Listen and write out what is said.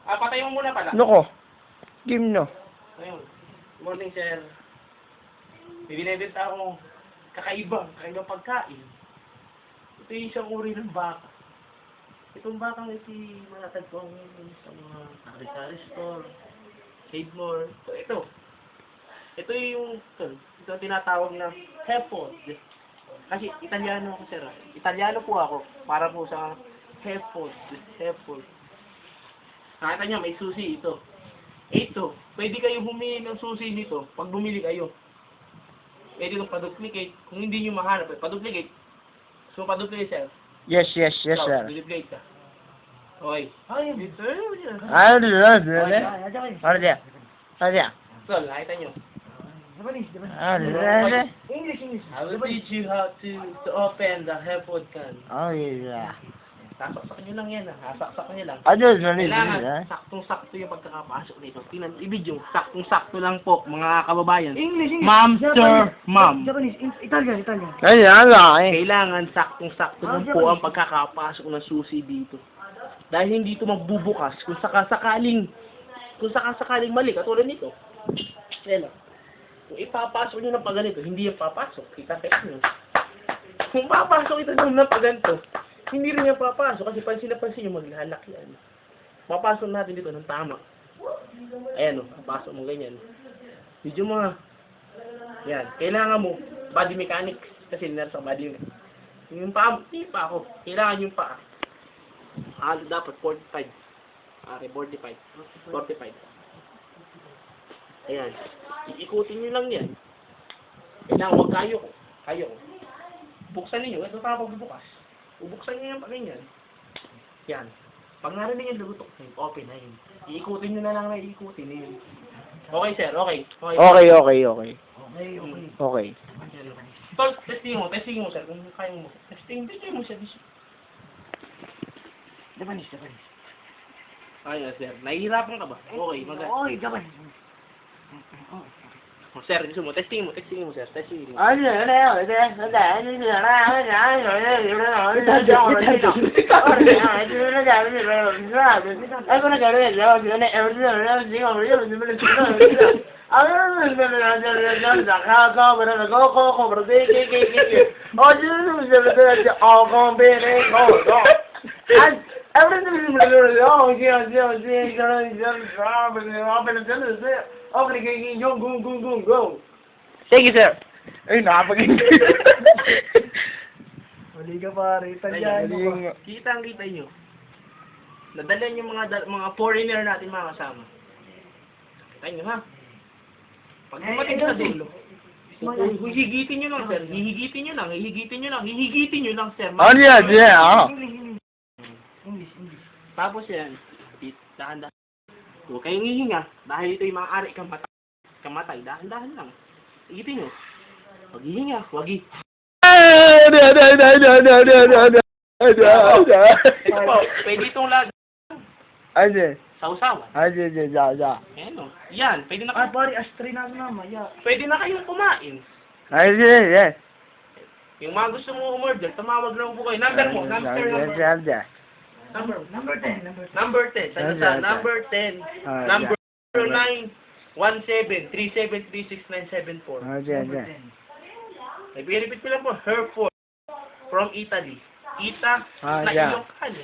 Patay mo muna pala. Ano ko? Game no. Ayun. Morning, sir. May binibenta akong kakaibang pagkain. Ito yung isang uri ng baka. Itong bakang ito matatagpuan sa mga sari-sari store, Save-More. Ito yung tinatawag na Hefod. Kasi Italiano ako, sir. Italiano po ako. Para po sa Hefod. Nakita niyo, may susi ito. Ito, pwede kayo bumili ng susi nito pag bumili kayo. Pwede itong paduplicate. Kung hindi nyo mahanap, paduplicate. So, paduplicate, sir. Yes, sir. Paduplicate ka. Okay. Ano dia? So, nakita nyo. English. I will teach you how to open the Hefod can. Oh, yeah. Sasaksak nyo lang yan, ha? Sasaksak nyo lang. Ano Kailangan, saktong-sakto yung pagkakapasok dito. Tingnan, i-video, saktong-sakto lang po, mga kababayan. English. Ma'am, sir, ma'am. Japanese, Italian. Kailangan saktong-sakto lang po ang pagkakapasok ng susi dito. Dahil hindi ito magbubukas kung sakasakaling mali, katulad nito. Yan o. Kung ipapasok nyo ng paganito, hindi yung papasok. Kita nyo. Kung papasok ito ng paganito, hindi rin yung papasok kasi pansin nyo, maglalak yan. Papasok natin dito ng tama. Ayan o, papasok mo ganyan. Medyo mga, yan, kailangan mo, body mechanics, kasi nasa body mechanics. Yung paa, hindi pa ako, kailangan yung paa. Dapat 45. 45. Ayan, iikutin nyo lang yan. Kailangan huwag kayo. Buksan ninyo, ito pa pagbubukas. Bubuksan nyo yan pa ganyan. Yan. Pag narinig yung lugutok, open na yun. Iikutin nyo na lang na iikutin na yun. Okay, sir. Okay. Okay. Tol, testing mo, sir. Kung kaya mo. Testing mo siya. Japanese. Ayun, sir. Nahihirapan ka ba? Okay, Okay, Japanese. Sir, gusto mo. Testing mo, sir. Testing mo. Sige, sir. Ay, nakapag-English. Mali ka pare, Italiano. Kita nyo. Nadalan yung mga foreigner natin mga kasama. Kita nyo, ha? Pag dumating sa dulo, hihigitin nyo lang, sir. Hihigitin nyo lang, sir. Ano yan? English. Tapos yan, dahan-dahan. Huwag kayong hihinga, dahil ito yung maaari kamatay. Dahan-dahan lang. Higitin nyo. Huwag hihinga, huwag pwede itong lag. Sausawan. Ayan o. Yan, pwede na kayo. Pare, astray na naman, Pwede na kayong kumain. Yung mga gusto mo umorder, tumawag lang po kayo. Number mo, Number 10. Number 10. Number 10. Number 0917-3736-974. I-repeat ko lang po. Hereford. From Italy. Ita na Ilocano.